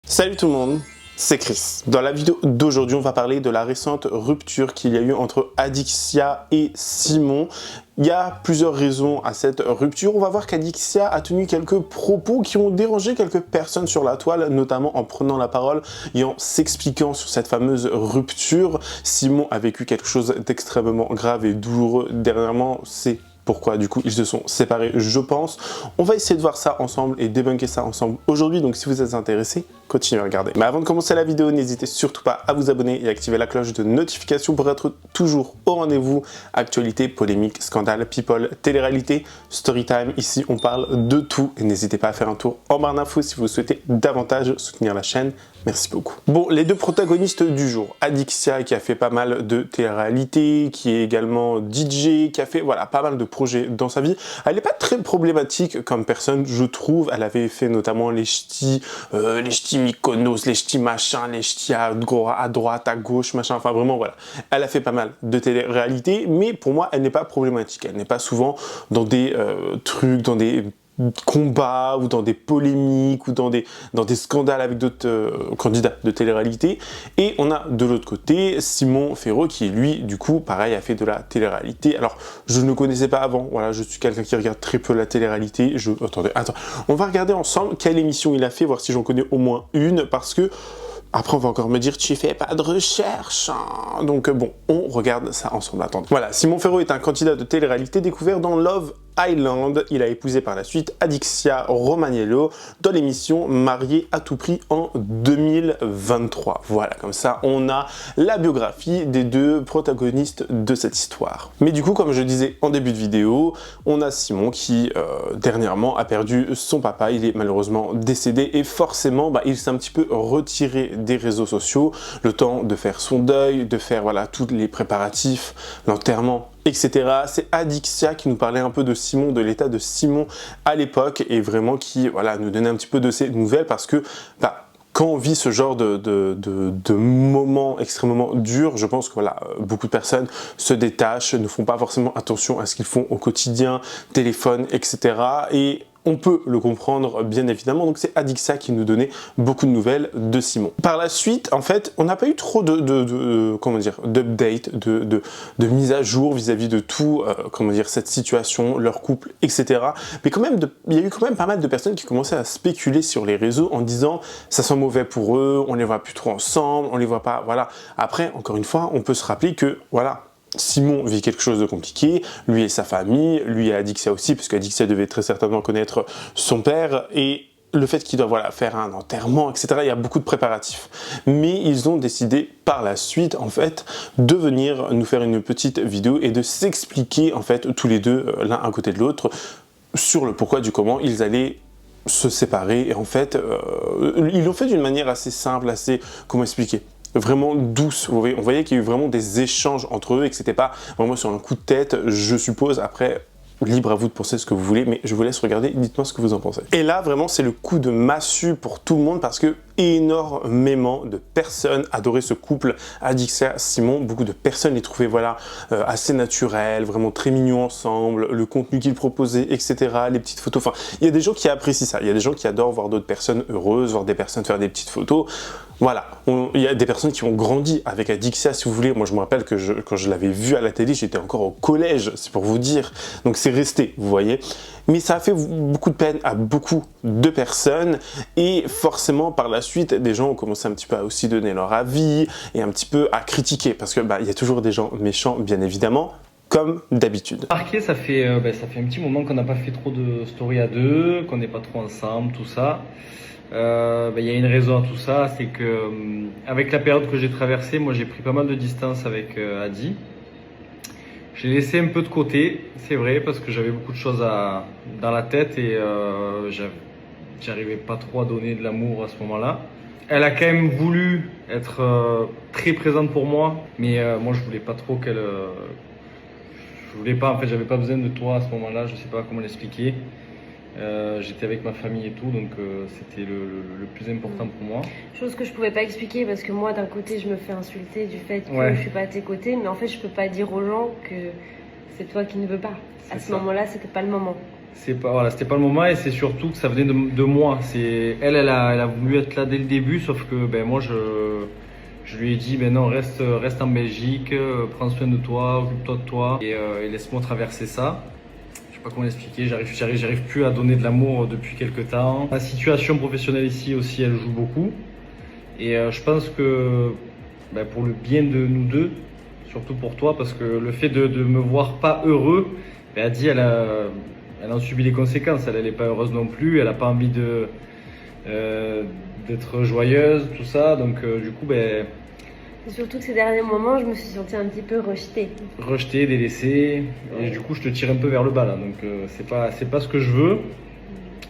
Salut tout le monde, c'est Chris. Dans la vidéo d'aujourd'hui, on va parler de la récente rupture qu'il y a eu entre Adixia et Simon. Il y a plusieurs raisons à cette rupture. On va voir qu'Adixia a tenu quelques propos qui ont dérangé quelques personnes sur la toile, notamment en prenant la parole et en s'expliquant sur cette fameuse rupture. Simon a vécu quelque chose d'extrêmement grave et douloureux dernièrement, c'est pourquoi du coup ils se sont séparés, je pense. On va essayer de voir ça ensemble et débunker ça ensemble aujourd'hui, donc si vous êtes intéressés, continuez à regarder. Mais avant de commencer la vidéo, n'hésitez surtout pas à vous abonner et activer la cloche de notification pour être toujours au rendez-vous. Actualité, polémique, scandale, people, télé-réalité, story time. Ici on parle de tout et n'hésitez pas à faire un tour en barre d'infos si vous souhaitez davantage soutenir la chaîne. Merci beaucoup. Bon, les deux protagonistes du jour, Adixia qui a fait pas mal de télé-réalité, qui est également DJ, qui a fait voilà pas mal de projets dans sa vie. Elle n'est pas très problématique comme personne, je trouve. Elle avait fait notamment les ch'tis Mykonos, les ch'tis machin, les ch'tis à droite, à gauche, machin. Enfin vraiment voilà. Elle a fait pas mal de télé-réalité, mais pour moi elle n'est pas problématique. Elle n'est pas souvent dans des trucs, dans des combats ou dans des polémiques ou dans des scandales avec d'autres candidats de télé-réalité. Et on a de l'autre côté Simon Féraud qui lui du coup pareil a fait de la télé-réalité. Alors je ne le connaissais pas avant, voilà, je suis quelqu'un qui regarde très peu la télé-réalité. Attends, on va regarder ensemble quelle émission il a fait, voir si j'en connais au moins une, parce que après, on va encore me dire, tu fais pas de recherche, hein. Donc bon, on regarde ça ensemble. Attendez. Voilà, Simon Féraud est un candidat de télé-réalité découvert dans Love Island. Il a épousé par la suite Adixia Romagnello dans l'émission Marié à tout prix en 2023. Voilà, comme ça, on a la biographie des deux protagonistes de cette histoire. Mais du coup, comme je disais en début de vidéo, on a Simon qui, dernièrement, a perdu son papa. Il est malheureusement décédé et forcément, il s'est un petit peu retiré des réseaux sociaux, le temps de faire son deuil, de faire voilà tous les préparatifs, l'enterrement, etc. C'est Adixia qui nous parlait un peu de Simon, de l'état de Simon à l'époque et vraiment qui voilà nous donnait un petit peu de ses nouvelles parce que quand on vit ce genre de moments extrêmement durs, je pense que voilà, beaucoup de personnes se détachent, ne font pas forcément attention à ce qu'ils font au quotidien, téléphone, etc. Et on peut le comprendre bien évidemment, donc c'est Adixia qui nous donnait beaucoup de nouvelles de Simon. Par la suite, en fait, on n'a pas eu trop comment dire, d'update, de mise à jour vis-à-vis de tout, comment dire, cette situation, leur couple, etc. Mais quand même, il y a eu quand même pas mal de personnes qui commençaient à spéculer sur les réseaux en disant ça sent mauvais pour eux, on les voit plus trop ensemble, on les voit pas, voilà. Après, encore une fois, on peut se rappeler que, voilà, Simon vit quelque chose de compliqué, lui et sa famille, lui et Adixia aussi, parce qu'Adixia devait très certainement connaître son père, et le fait qu'il doit voilà, faire un enterrement, etc., il y a beaucoup de préparatifs. Mais ils ont décidé par la suite, en fait, de venir nous faire une petite vidéo et de s'expliquer, en fait, tous les deux, l'un à côté de l'autre, sur le pourquoi du comment ils allaient se séparer. Et en fait, ils l'ont fait d'une manière assez simple, assez, comment expliquer, vraiment douce. On voyait qu'il y a eu vraiment des échanges entre eux et que c'était pas vraiment sur un coup de tête, je suppose. Après, libre à vous de penser ce que vous voulez, mais je vous laisse regarder, dites-moi ce que vous en pensez. Et là, vraiment, c'est le coup de massue pour tout le monde parce que énormément de personnes adoraient ce couple Adixia Simon. Beaucoup de personnes les trouvaient voilà assez naturels, vraiment très mignons ensemble, le contenu qu'ils proposaient, etc. Les petites photos. Enfin, il y a des gens qui apprécient ça. Il y a des gens qui adorent voir d'autres personnes heureuses, voir des personnes faire des petites photos. Voilà, il y a des personnes qui ont grandi avec Adixia, si vous voulez. Moi, je me rappelle que quand je l'avais vu à la télé, j'étais encore au collège, c'est pour vous dire. Donc, c'est resté, vous voyez. Mais ça a fait beaucoup de peine à beaucoup de personnes. Et forcément, par la suite, des gens ont commencé un petit peu à aussi donner leur avis et un petit peu à critiquer. Parce que il y a toujours des gens méchants, bien évidemment, comme d'habitude. Remarquez, ça fait un petit moment qu'on n'a pas fait trop de story à deux, qu'on n'est pas trop ensemble, tout ça. Y a une raison à tout ça, c'est que avec la période que j'ai traversée, moi j'ai pris pas mal de distance avec Adi. J'ai laissé un peu de côté, c'est vrai, parce que j'avais beaucoup de choses dans la tête et j'arrivais pas trop à donner de l'amour à ce moment-là. Elle a quand même voulu être très présente pour moi, mais moi je voulais pas trop qu'elle... je voulais pas, en fait j'avais pas besoin de toi à ce moment-là, je sais pas comment l'expliquer. J'étais avec ma famille et tout, donc c'était le plus important pour moi. Chose que je pouvais pas expliquer parce que moi d'un côté je me fais insulter du fait que je suis pas à tes côtés, mais en fait je peux pas dire aux gens que c'est toi qui ne veux pas. À ce moment-là, c'était pas le moment. c'était pas le moment et c'est surtout que ça venait de moi. Elle a voulu être là dès le début, sauf que ben moi je lui ai dit ben non, reste en Belgique, prends soin de toi, occupe-toi de toi et laisse-moi traverser ça. Je sais pas comment l'expliquer, j'arrive plus à donner de l'amour depuis quelques temps. La situation professionnelle ici aussi, elle joue beaucoup et je pense que ben, pour le bien de nous deux, surtout pour toi, parce que le fait de me voir pas heureux, ben, elle en subit les conséquences. Elle n'est pas heureuse non plus, elle n'a pas envie d'être joyeuse, tout ça. Donc du coup, ben, Et surtout que ces derniers moments, je me suis sentie un petit peu rejetée. Rejetée, délaissée, et du coup, je te tire un peu vers le bas là. Donc c'est pas ce que je veux.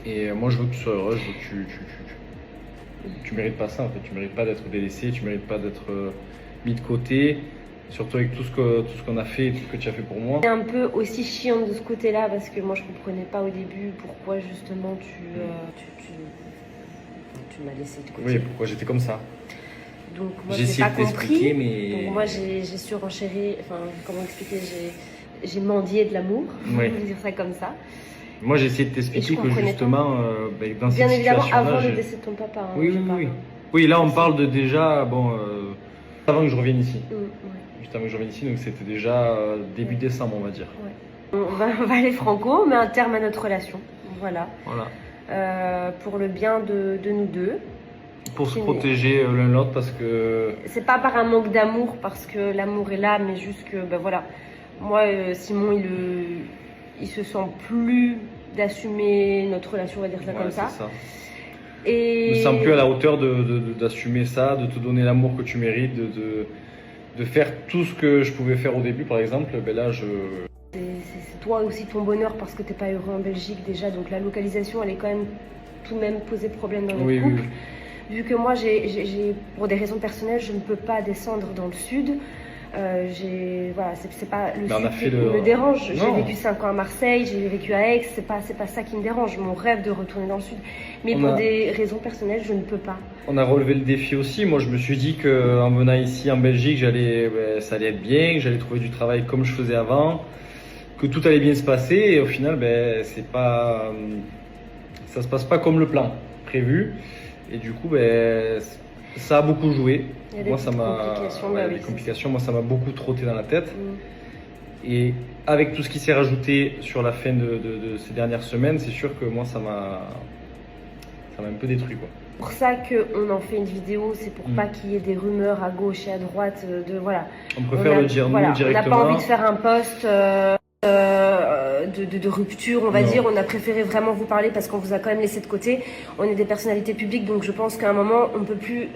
Et moi, je veux que tu sois heureuse, je veux que tu mérites pas ça en fait. Tu mérites pas d'être délaissée, tu mérites pas d'être mis de côté. Surtout avec tout ce qu'on a fait et tout ce que tu as fait pour moi. C'est un peu aussi chiant de ce côté-là parce que moi je comprenais pas au début pourquoi justement tu m'as laissé de côté. Oui, pourquoi j'étais comme ça. Donc moi j'ai j'ai essayé pas de t'expliquer, compris. mais Donc moi j'ai surenchéri, enfin comment expliquer, j'ai mendié de l'amour, Oui. on va dire ça comme ça. Moi j'ai essayé de t'expliquer que justement dans Bien cette évidemment situation-là, avant le décès de ton papa. Hein, oui. Oui, là on parle de déjà, avant que je revienne ici. Ouais. Juste avant que je revienne ici, donc c'était déjà début décembre, on va dire. Ouais. On va aller franco, on met un terme à notre relation. Voilà. Pour le bien de nous deux. Pour se protéger l'un l'autre parce que... C'est pas par un manque d'amour, parce que l'amour est là, mais juste que, ben voilà. Moi, Simon, il se sent plus d'assumer notre relation, on va dire ça comme ça. Ça. Et... Je me sens plus à la hauteur d'assumer ça, de te donner l'amour que tu mérites, de faire tout ce que je pouvais faire au début, par exemple. Ben là, C'est toi aussi ton bonheur parce que t'es pas heureux en Belgique déjà, donc la localisation, elle est quand même tout de même posé problème dans notre couple. Oui. Vu que moi, pour des raisons personnelles, je ne peux pas descendre dans le sud. Voilà, c'est pas le sud qui me dérange. J'ai vécu 5 ans à Marseille, j'ai vécu à Aix, c'est pas ça qui me dérange. Mon rêve de retourner dans le sud. Mais pour des raisons personnelles, je ne peux pas. On a relevé le défi aussi. Moi, je me suis dit qu'en venant ici en Belgique, ça allait être bien, que j'allais trouver du travail comme je faisais avant, que tout allait bien se passer. Et au final, ça se passe pas comme le plan prévu. Et du coup, ça a beaucoup joué. Moi, ça m'a des complications. Moi, ça m'a beaucoup trotté dans la tête. Et avec tout ce qui s'est rajouté sur la fin de ces dernières semaines, c'est sûr que moi, ça m'a un peu détruit, quoi. C'est pour ça qu'on en fait une vidéo, c'est pour pas qu'il y ait des rumeurs à gauche et à droite. Voilà. On préfère le dire nous directement. On n'a pas envie de faire un post de rupture, on va dire. On a préféré vraiment vous parler parce qu'on vous a quand même laissé de côté. On est des personnalités publiques, donc je pense qu'à un moment, on peut plus...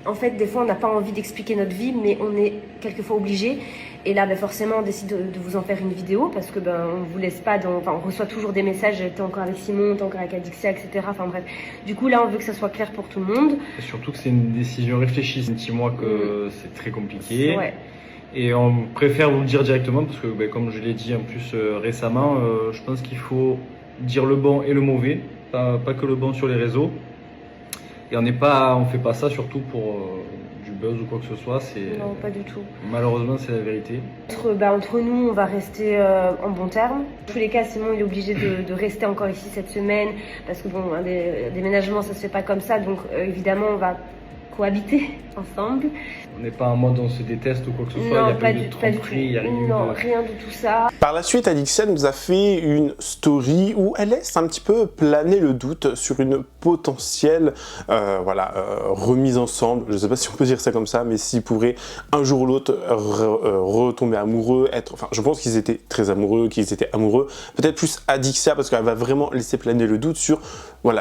En fait, des fois, on n'a pas envie d'expliquer notre vie, mais on est quelquefois obligé. Et là, forcément, on décide de vous en faire une vidéo parce que on vous laisse pas on reçoit toujours des messages, t'es encore avec Simon, t'es encore avec Adixia, etc. Enfin bref. Du coup, là, on veut que ça soit clair pour tout le monde. Et surtout que c'est une décision réfléchie. C'est un petit mois que c'est très compliqué. Ouais. Et on préfère vous le dire directement parce que, comme je l'ai dit en plus récemment, je pense qu'il faut dire le bon et le mauvais, pas que le bon sur les réseaux. Et on fait pas ça surtout pour du buzz ou quoi que ce soit. Non, pas du tout. Malheureusement, c'est la vérité. Entre nous, on va rester en bon terme. Dans tous les cas, Simon, il est obligé de rester encore ici cette semaine parce que un déménagement, ça se fait pas comme ça. Donc évidemment, on va cohabiter ensemble. On n'est pas en mode on se déteste ou quoi que ce soit, il n'y a pas eu de tromperie, il n'y a rien de tout ça. Par la suite, Adixia nous a fait une story où elle laisse un petit peu planer le doute sur une potentielle remise ensemble. Je ne sais pas si on peut dire ça comme ça, mais s'ils pourraient un jour ou l'autre retomber amoureux, je pense qu'ils étaient très amoureux, peut-être plus Adixia parce qu'elle va vraiment laisser planer le doute sur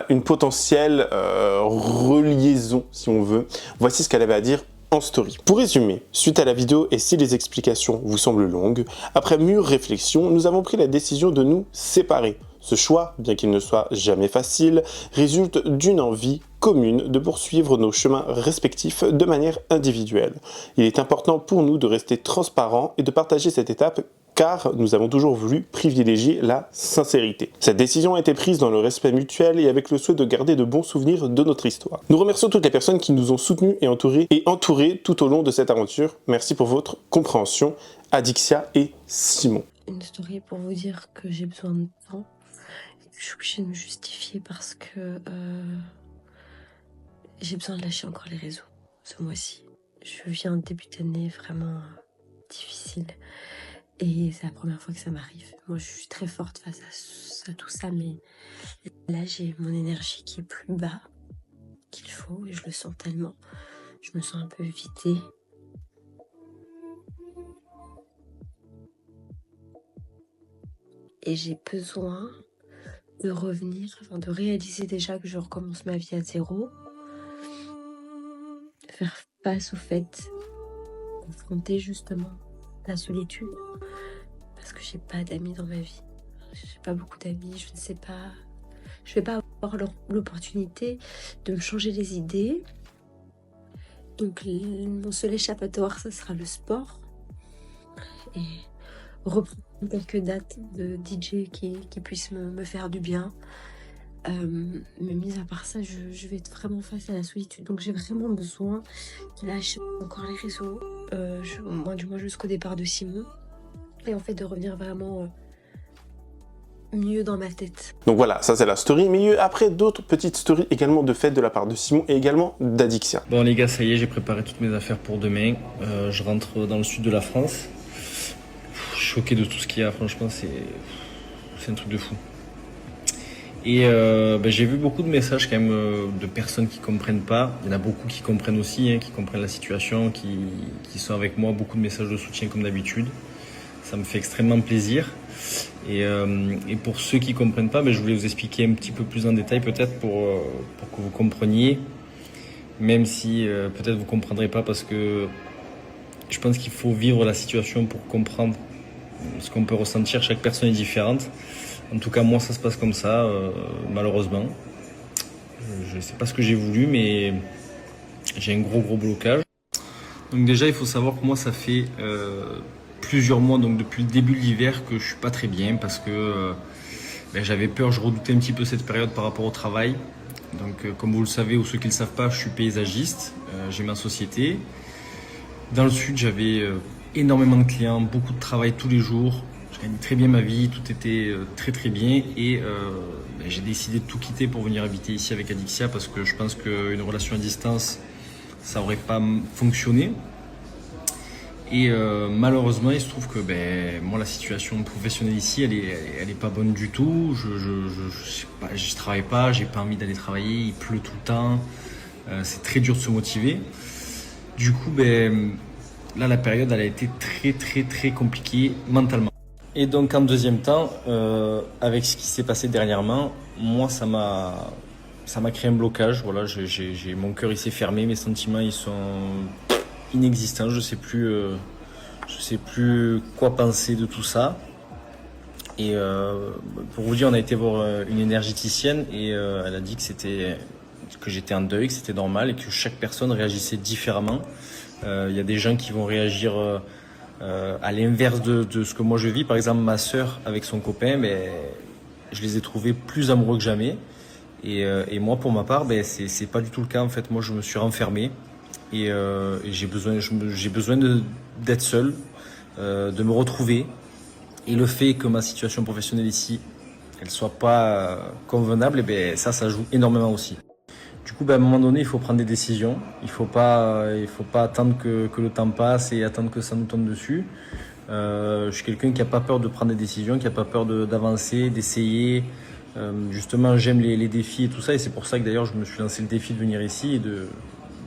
une potentielle reliaison, si on veut. Voici ce qu'elle avait à dire en story. Pour résumer, suite à la vidéo et si les explications vous semblent longues, après mûre réflexion, nous avons pris la décision de nous séparer. Ce choix, bien qu'il ne soit jamais facile, résulte d'une envie commune de poursuivre nos chemins respectifs de manière individuelle. Il est important pour nous de rester transparents et de partager cette étape car nous avons toujours voulu privilégier la sincérité. Cette décision a été prise dans le respect mutuel et avec le souhait de garder de bons souvenirs de notre histoire. Nous remercions toutes les personnes qui nous ont soutenus et entourés tout au long de cette aventure. Merci pour votre compréhension, Adixia et Simon. Une story pour vous dire que j'ai besoin de temps Je suis obligée de me justifier parce que j'ai besoin de lâcher encore les réseaux ce mois-ci. Je viens de début d'année vraiment difficile et c'est la première fois que ça m'arrive. Moi, je suis très forte face à tout ça, mais là, j'ai mon énergie qui est plus bas qu'il faut et je le sens tellement. Je me sens un peu vidée. Et j'ai besoin de revenir, enfin de réaliser déjà que je recommence ma vie à zéro. Faire face au fait, confronter justement la solitude. Parce que j'ai pas d'amis dans ma vie. J'ai pas beaucoup d'amis, je ne sais pas. Je vais pas avoir l'opportunité de me changer les idées. Donc mon seul échappatoire, ça sera le sport. Et reprendre quelques dates de DJ qui puissent me faire du bien. Mais mis à part ça, je vais être vraiment face à la solitude. Donc j'ai vraiment besoin de lâcher encore les réseaux. Moi, du moins jusqu'au départ de Simon. Et en fait de revenir vraiment mieux dans ma tête. Donc voilà, ça c'est la story. Mais il y a eu après d'autres petites stories également de fête de la part de Simon et également d'Adixia. Bon les gars, ça y est, j'ai préparé toutes mes affaires pour demain. Je rentre dans le sud de la France. Je suis choqué de tout ce qu'il y a, franchement, c'est un truc de fou. Et j'ai vu beaucoup de messages quand même de personnes qui comprennent pas. Il y en a beaucoup qui comprennent aussi, qui comprennent la situation, qui sont avec moi. Beaucoup de messages de soutien comme d'habitude. Ça me fait extrêmement plaisir. Et pour ceux qui comprennent pas, je voulais vous expliquer un petit peu plus en détail peut-être pour que vous compreniez. Même si peut-être vous comprendrez pas parce que je pense qu'il faut vivre la situation pour comprendre ce qu'on peut ressentir. Chaque personne est différente. En tout cas, moi, ça se passe comme ça, malheureusement. Je ne sais pas ce que j'ai voulu, mais j'ai un gros blocage. Donc déjà, il faut savoir que moi, ça fait plusieurs mois, donc depuis le début de l'hiver, que je suis pas très bien parce que j'avais peur, je redoutais un petit peu cette période par rapport au travail. Donc, comme vous le savez, ou ceux qui ne le savent pas, je suis paysagiste, j'ai ma société. Dans le sud, j'avais énormément de clients, beaucoup de travail tous les jours. Je gagnais très bien ma vie, tout était très bien et j'ai décidé de tout quitter pour venir habiter ici avec Adixia parce que je pense qu'une relation à distance, ça n'aurait pas fonctionné. Et malheureusement, il se trouve que moi, la situation professionnelle ici, elle est pas bonne du tout. Je travaille pas, j'ai pas envie d'aller travailler, il pleut tout le temps, c'est très dur de se motiver. Du coup, là, la période, elle a été très compliquée mentalement. Et donc, en deuxième temps, avec ce qui s'est passé dernièrement, moi, ça m'a créé un blocage. Voilà, mon cœur, il s'est fermé, mes sentiments, ils sont inexistants. Je sais plus quoi penser de tout ça. Et pour vous dire, on a été voir une énergéticienne et elle a dit que j'étais en deuil, que c'était normal et que chaque personne réagissait différemment. Il y a des gens qui vont réagir à l'inverse de ce que moi je vis. Par exemple, ma sœur avec son copain, je les ai trouvés plus amoureux que jamais. Et moi, pour ma part, c'est pas du tout le cas. En fait, moi, je me suis renfermé et j'ai besoin d'être seul, de me retrouver. Et le fait que ma situation professionnelle ici, elle soit pas convenable, ça joue énormément aussi. Du coup, à un moment donné, il faut prendre des décisions. Il faut pas attendre que le temps passe et attendre que ça nous tombe dessus. Je suis quelqu'un qui a pas peur de prendre des décisions, qui a pas peur d'avancer, d'essayer. Justement, j'aime les défis et tout ça. Et c'est pour ça que d'ailleurs, je me suis lancé le défi de venir ici et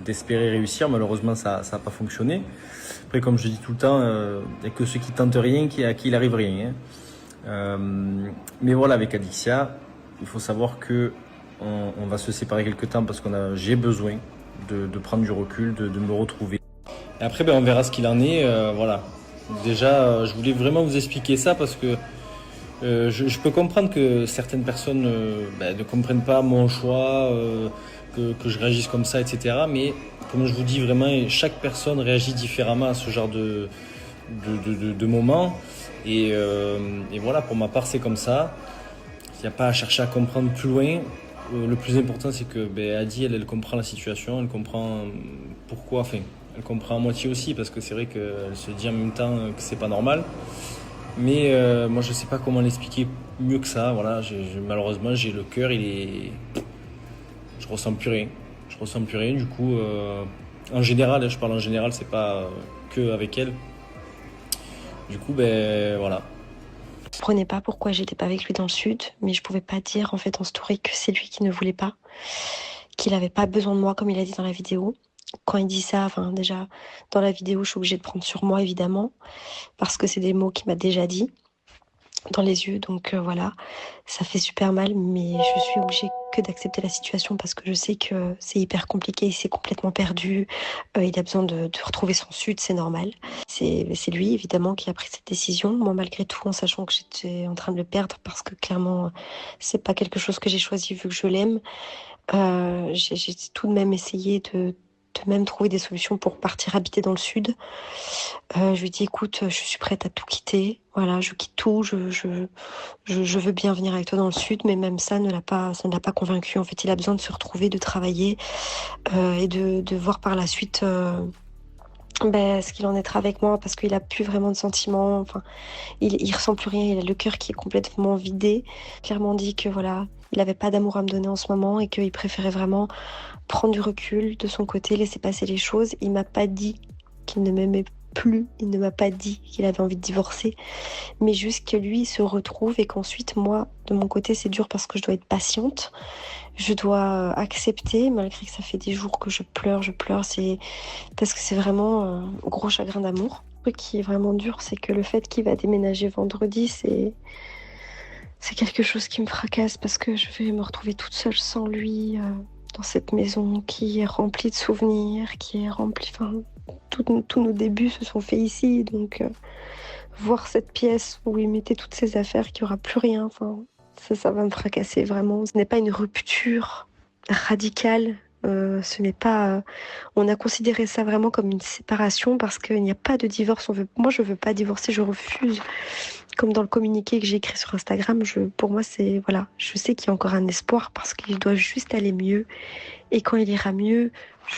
d'espérer réussir. Malheureusement, ça n'a pas fonctionné. Après, comme je dis tout le temps, il n'y a que ceux qui tentent rien à qui il arrive rien. Mais voilà, avec Adixia, il faut savoir que on va se séparer quelque temps parce j'ai besoin de prendre du recul, de me retrouver. Et après, on verra ce qu'il en est. Voilà. Déjà, je voulais vraiment vous expliquer ça parce que je peux comprendre que certaines personnes ne comprennent pas mon choix, que je réagisse comme ça, etc. Mais comme je vous dis, vraiment, chaque personne réagit différemment à ce genre de moment. Et voilà, pour ma part, c'est comme ça. Il n'y a pas à chercher à comprendre plus loin. Le plus important, c'est que Adi, elle comprend la situation, elle comprend pourquoi, elle comprend à moitié aussi, parce que c'est vrai qu'elle se dit en même temps que c'est pas normal. Mais moi, je sais pas comment l'expliquer mieux que ça. Voilà, malheureusement, j'ai le cœur, je ressens plus rien. Je ressens plus rien. Du coup, en général, je parle en général, c'est pas que avec elle. Du coup, ben voilà. Je comprenais pas pourquoi j'étais pas avec lui dans le sud, mais je pouvais pas dire en fait en story que c'est lui qui ne voulait pas, qu'il avait pas besoin de moi comme il a dit dans la vidéo. Quand il dit ça, enfin déjà dans la vidéo, je suis obligée de prendre sur moi évidemment, parce que c'est des mots qu'il m'a déjà dit dans les yeux, donc voilà, ça fait super mal, mais je suis obligée que d'accepter la situation parce que je sais que c'est hyper compliqué, il s'est complètement perdu, il a besoin de retrouver son sud, c'est normal. C'est lui évidemment qui a pris cette décision, moi malgré tout en sachant que j'étais en train de le perdre parce que clairement c'est pas quelque chose que j'ai choisi vu que je l'aime. J'ai tout de même essayé de même trouver des solutions pour partir habiter dans le sud. Je lui dis écoute, je suis prête à tout quitter. Voilà, je quitte tout. Je veux bien venir avec toi dans le sud, mais même ça ne l'a pas convaincu. En fait, il a besoin de se retrouver, de travailler et de voir par la suite ce qu'il en être avec moi, parce qu'il a plus vraiment de sentiments. Enfin, il ressent plus rien. Il a le cœur qui est complètement vidé. Clairement dit que voilà, il avait pas d'amour à me donner en ce moment et qu'il préférait vraiment prendre du recul de son côté, laisser passer les choses. Il m'a pas dit qu'il ne m'aimait plus, il ne m'a pas dit qu'il avait envie de divorcer, mais juste que lui se retrouve et qu'ensuite moi, de mon côté, c'est dur parce que je dois être patiente, je dois accepter, malgré que ça fait des jours que je pleure, c'est parce que c'est vraiment un gros chagrin d'amour. Le truc qui est vraiment dur, c'est que le fait qu'il va déménager vendredi, c'est quelque chose qui me fracasse parce que je vais me retrouver toute seule sans lui dans cette maison qui est remplie de souvenirs, qui est remplie... Enfin, tous nos débuts se sont faits ici, donc voir cette pièce où il mettait toutes ses affaires, qu'il n'y aura plus rien, enfin, ça va me fracasser vraiment. Ce n'est pas une rupture radicale, ce n'est pas... on a considéré ça vraiment comme une séparation parce qu'il n'y a pas de divorce. Moi, je ne veux pas divorcer, je refuse. Comme dans le communiqué que j'ai écrit sur Instagram, pour moi, c'est... Voilà, je sais qu'il y a encore un espoir parce qu'il doit juste aller mieux. Et quand il ira mieux,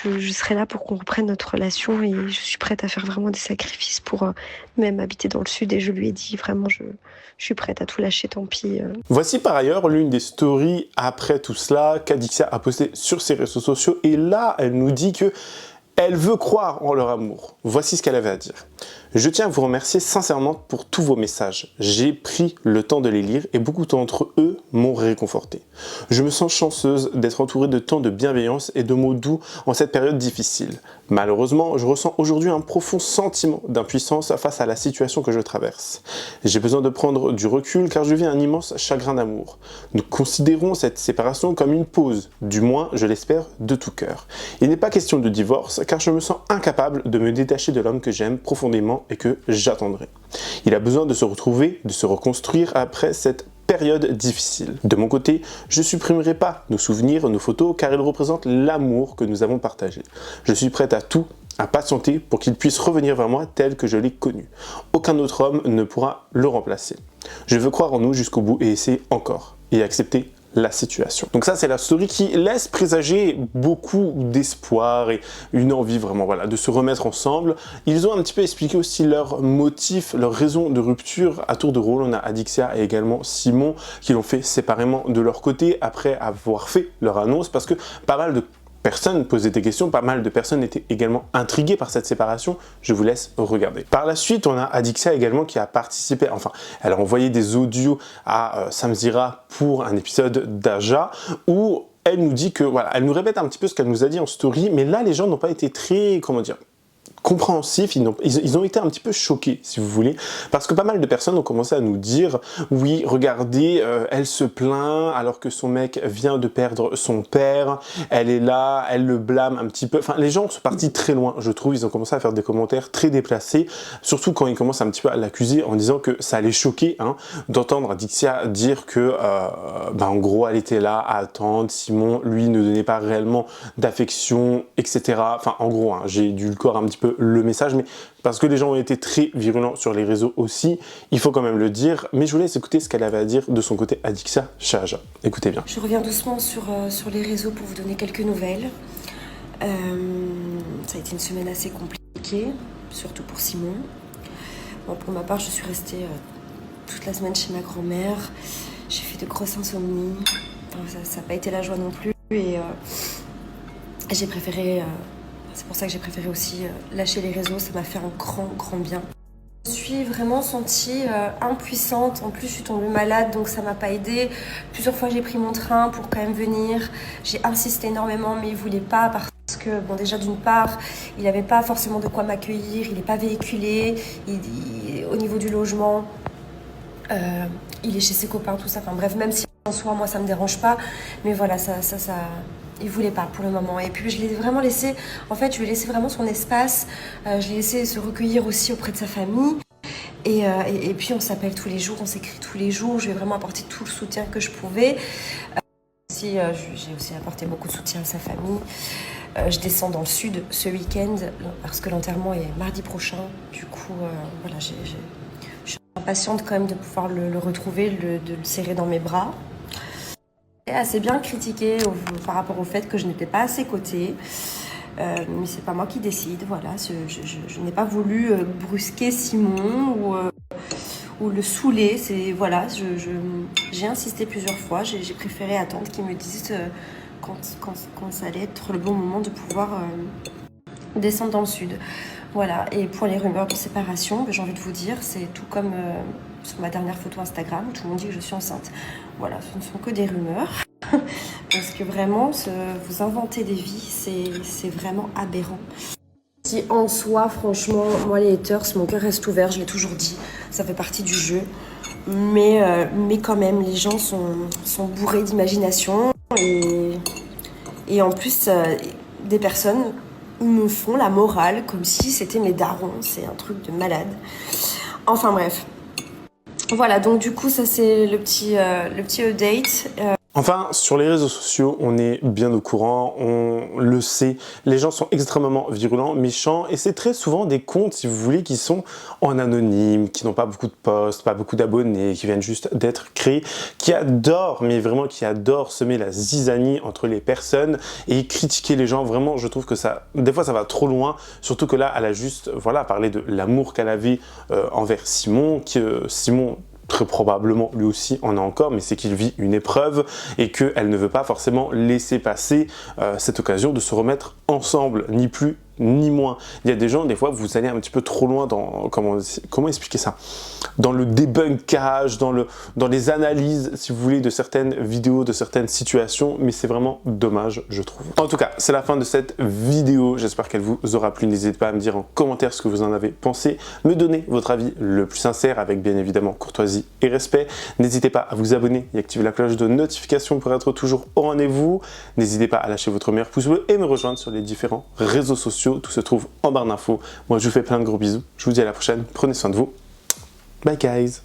je serai là pour qu'on reprenne notre relation et je suis prête à faire vraiment des sacrifices pour même habiter dans le sud. Et je lui ai dit vraiment, je suis prête à tout lâcher, tant pis. Voici par ailleurs l'une des stories après tout cela qu'Adixia a posté sur ses réseaux sociaux. Et là, elle nous dit que elle veut croire en leur amour. Voici ce qu'elle avait à dire. Je tiens à vous remercier sincèrement pour tous vos messages. J'ai pris le temps de les lire et beaucoup d'entre eux m'ont réconforté. Je me sens chanceuse d'être entourée de tant de bienveillance et de mots doux en cette période difficile. Malheureusement, je ressens aujourd'hui un profond sentiment d'impuissance face à la situation que je traverse. J'ai besoin de prendre du recul car je vis un immense chagrin d'amour. Nous considérons cette séparation comme une pause, du moins je l'espère de tout cœur. Il n'est pas question de divorce car je me sens incapable de me détacher de l'homme que j'aime profondément et que j'attendrai. Il a besoin de se retrouver, de se reconstruire après cette période difficile. De mon côté, je ne supprimerai pas nos souvenirs, nos photos, car ils représentent l'amour que nous avons partagé. Je suis prête à tout, à patienter pour qu'il puisse revenir vers moi tel que je l'ai connu. Aucun autre homme ne pourra le remplacer. Je veux croire en nous jusqu'au bout et essayer encore, et accepter la situation. Donc ça, c'est la story qui laisse présager beaucoup d'espoir et une envie vraiment voilà, de se remettre ensemble. Ils ont un petit peu expliqué aussi leurs motifs, leurs raisons de rupture à tour de rôle. On a Adixia et également Simon qui l'ont fait séparément de leur côté après avoir fait leur annonce parce que pas mal de personnes posaient des questions, pas mal de personnes étaient également intriguées par cette séparation. Je vous laisse regarder. Par la suite, on a Adixia également qui a participé, enfin, elle a envoyé des audios à Samzira pour un épisode d'Aja où elle nous dit que, voilà, elle nous répète un petit peu ce qu'elle nous a dit en story, mais là, les gens n'ont pas été très, comment dire, compréhensifs, ils ont été un petit peu choqués, si vous voulez, parce que pas mal de personnes ont commencé à nous dire « Oui, regardez, elle se plaint alors que son mec vient de perdre son père, elle est là, elle le blâme un petit peu. » Enfin, les gens sont partis très loin, je trouve, ils ont commencé à faire des commentaires très déplacés, surtout quand ils commencent un petit peu à l'accuser en disant que ça allait choquer hein, d'entendre Adixia dire que, en gros, elle était là à attendre, Simon, lui, ne donnait pas réellement d'affection, etc. Enfin, en gros, hein, j'ai dû le corps un petit peu le message, mais parce que les gens ont été très virulents sur les réseaux aussi, il faut quand même le dire, mais je vous laisse écouter ce qu'elle avait à dire de son côté Adixia Shahaja. Écoutez bien. Je reviens doucement sur les réseaux pour vous donner quelques nouvelles. Ça a été une semaine assez compliquée, surtout pour Simon. Bon, pour ma part, je suis restée toute la semaine chez ma grand-mère. J'ai fait de grosses insomnies. Enfin, ça n'a pas été la joie non plus. Et j'ai préféré, c'est pour ça que j'ai préféré aussi lâcher les réseaux. Ça m'a fait un grand bien. Je me suis vraiment sentie impuissante. En plus, je suis tombée malade, donc ça m'a pas aidée. Plusieurs fois, j'ai pris mon train pour quand même venir. J'ai insisté énormément, mais il voulait pas parce que, bon, déjà d'une part, il n'avait pas forcément de quoi m'accueillir. Il n'est pas véhiculé. Au niveau du logement, il est chez ses copains, tout ça. Enfin bref, même si en soi, moi, ça me dérange pas, mais voilà, il voulait pas pour le moment. Et puis je l'ai vraiment laissé, en fait, je lui ai laissé vraiment son espace. Je l'ai laissé se recueillir aussi auprès de sa famille. Et puis on s'appelle tous les jours, on s'écrit tous les jours. Je lui ai vraiment apporté tout le soutien que je pouvais. J'ai aussi apporté beaucoup de soutien à sa famille. Je descends dans le sud ce week-end parce que l'enterrement est mardi prochain. Du coup, voilà, je suis impatiente quand même de pouvoir le retrouver, de le serrer dans mes bras. Et assez bien critiqué par rapport au fait que je n'étais pas à ses côtés. Mais c'est pas moi qui décide, voilà. Je n'ai pas voulu brusquer Simon ou le saouler. Voilà, j'ai insisté plusieurs fois. J'ai préféré attendre qu'il me dise quand ça allait être le bon moment de pouvoir descendre dans le sud. Voilà, et pour les rumeurs de séparation, j'ai envie de vous dire, c'est tout comme sur ma dernière photo Instagram, où tout le monde dit que je suis enceinte. Voilà, ce ne sont que des rumeurs. Parce que vraiment, vous inventez des vies, c'est vraiment aberrant. Si en soi, franchement, moi les haters, mon cœur reste ouvert, je l'ai toujours dit, ça fait partie du jeu. Mais quand même, les gens sont bourrés d'imagination et en plus, des personnes me font la morale comme si c'était mes darons, c'est un truc de malade. Enfin bref. Voilà, donc du coup, ça c'est le petit update. Enfin, sur les réseaux sociaux, on est bien au courant, on le sait, les gens sont extrêmement virulents, méchants, et c'est très souvent des comptes, si vous voulez, qui sont en anonyme, qui n'ont pas beaucoup de posts, pas beaucoup d'abonnés, qui viennent juste d'être créés, qui adorent, mais vraiment qui adorent semer la zizanie entre les personnes et critiquer les gens. Vraiment, je trouve que ça, des fois, ça va trop loin, surtout que là, elle a juste, voilà, parlé de l'amour qu'elle avait envers Simon, Simon, très probablement lui aussi en a encore, mais c'est qu'il vit une épreuve et qu'elle ne veut pas forcément laisser passer cette occasion de se remettre ensemble, ni plus ni moins. Il y a des gens, des fois, vous allez un petit peu trop loin dans, comment expliquer ça, dans le débunkage, dans les analyses, si vous voulez, de certaines vidéos, de certaines situations, mais c'est vraiment dommage, je trouve. En tout cas, c'est la fin de cette vidéo, j'espère qu'elle vous aura plu. N'hésitez pas à me dire en commentaire ce que vous en avez pensé, me donner votre avis le plus sincère, avec bien évidemment courtoisie et respect. N'hésitez pas à vous abonner et activer la cloche de notification pour être toujours au rendez-vous. N'hésitez pas à lâcher votre meilleur pouce bleu et me rejoindre sur les différents réseaux sociaux. Tout se trouve en barre d'infos. Moi, je vous fais plein de gros bisous. Je vous dis à la prochaine. Prenez soin de vous. Bye guys.